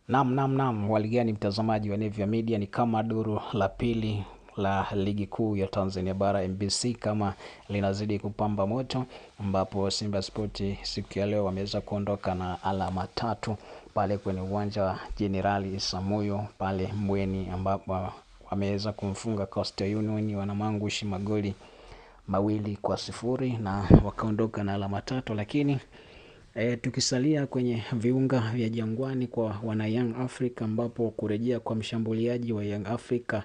Naam, waligani mtazamaji wa Nevia Media, ni kama duru la pili la ligi kuu ya Tanzania Bara MBC kama linazidi kupamba moto, ambapo Simba Sport siku ya leo wameweza kuondoka na alama 3 pale kwenye uwanja wa Generali Isamuhyo pale Mbweni, ambapo wameweza kumfunga Coastal Union wanamangushi magoli 2-0 na wakaondoka na alama 3. Lakini tukisalia kwenye viunga vya Jangwani kwa wana Young Africa, ambapo kurejea kwa mshambuliaji wa Young Africa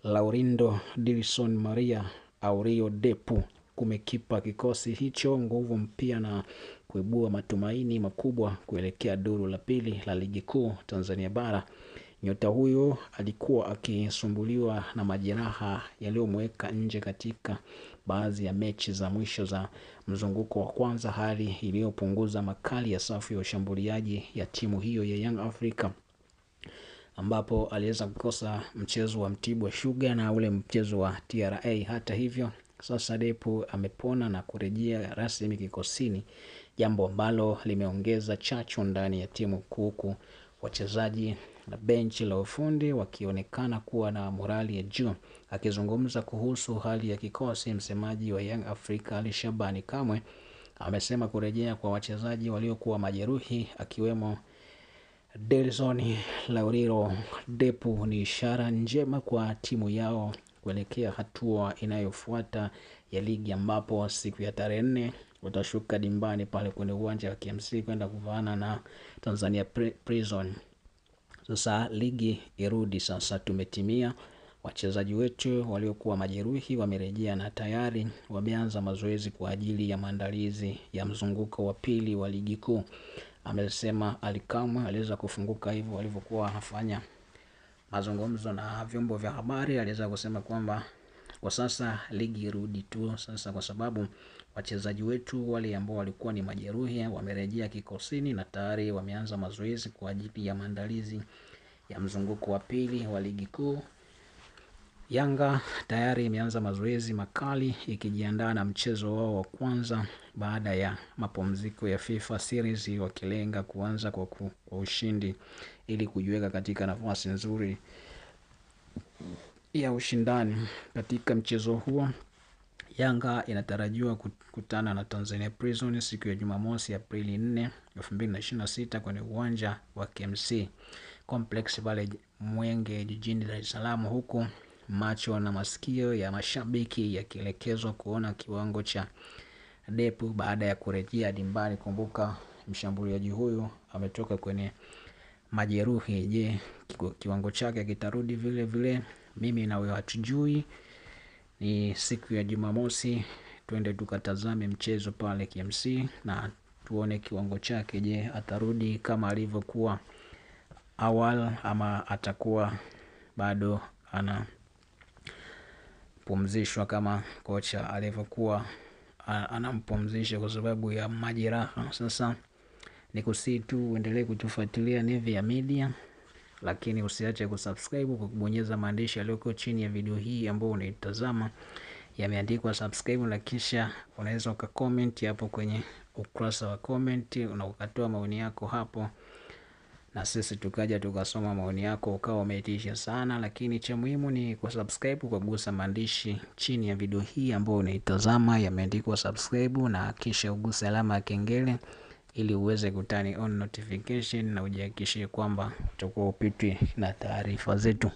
Laurindo Dilson Maria Aurio Depu kumekipa kikosi hicho nguvu mpya na kuibua matumaini makubwa kuelekea duru la pili la ligi kuu Tanzania Bara. Nyota huyo alikuwa akisumbuliwa na majeraha yaliyomweka nje katika baadhi ya mechi za mwisho za mzunguko wa kwanza, hali iliyopunguza makali ya safu ya ushambuliaji ya timu hiyo ya Young Africa, ambapo aliweza kukosa mchezo wa Mtibwa Sugar na ule mchezo wa TRA. Hata hivyo, sasa Depu amepona na kurejea rasmi kikosini, jambo ambalo limeongeza chachu ndani ya timu, huku wachezaji na benchi la ufundi wakionekana kuwa na morali ya juu. Akizungumza kuhusu hali ya kikosi, msemaji wa Young Africa Ali Shabani Kamwe amesema kurejea kwa wachezaji waliokuwa majeruhi akiwemo Delson Lauriro Depu ni ishara njema kwa timu yao kuelekea hatua inayofuata ya ligi, ambapo siku ya tarehe 4 watashuka dimbani pale kwenye uwanja wa KMC kwenda kuvaana na Tanzania Prison. Sasa ligi irudi, sasa tumetimia. Wachezaji wetu waliokuwa majeruhi wamerejea na tayari wameanza mazoezi kwa ajili ya maandalizi ya mzunguko wa pili wa ligi kuu, amesema Alikamwe. Aliweza kufunguka hivyo walivyokuwa wanafanya mazungumzo na vyombo vya habari. Aliweza kusema kwamba kwa sasa ligi irudi tu sasa, kwa sababu wachezaji wetu wale ambao walikuwa ni majeruhi wamerejea kikosini na tayari wameanza mazoezi kwa ajili ya maandalizi ya mzunguko wa pili wa ligi kuu. Yanga tayari imeanza mazoezi makali ikijiandaa na mchezo wao wa kwanza baada ya mapumziko ya FIFA Series, wakilenga kuanza kwa ushindi ili kujiweka katika nafasi nzuri ya ushindani katika mchezo huo. Yanga inatarajiwa kukutana na Tanzania Prison siku ya Jumamosi Aprili 4, 2026 kwenye uwanja wa KMC Complex pale Mwenge jijini Dar es Salaam, huku macho na masikio ya mashabiki yakielekezwa kuona kiwango cha Depu baada ya kurejea dimbani. Kumbuka mshambuliaji huyu ametoka kwenye majeruhi. Je, kiwango chake kitarudi vile vile? Mimi na wewe hatujui. Ni siku ya Jumamosi, twende tukatazame mchezo pale KMC na tuone kiwango chake. Je, atarudi kama alivyokuwa awali ama atakuwa bado anapumzishwa kama kocha alivyokuwa anampumzisha kwa sababu ya majeraha. Sasa nikusii tu uendelee kutufuatilia Nevia Media, lakini usiache kusubscribe kwa kubonyeza maandishi yaliyoko chini ya video hii ambayo unaitazama, yameandikwa subscribe, na kisha unaweza ukacomment hapo kwenye ukurasa wa comment na ukatoa maoni yako hapo, na sisi tukaja tukasoma maoni yako ukawa umeitisha sana. Lakini cha muhimu ni kusubscribe kwa kugusa maandishi chini ya video hii ambayo unaitazama, yameandikwa subscribe, na kisha uguse alama ya kengele ili uweze kutani on notification na ujihakikishie kwamba utakuwa upitwi na taarifa zetu.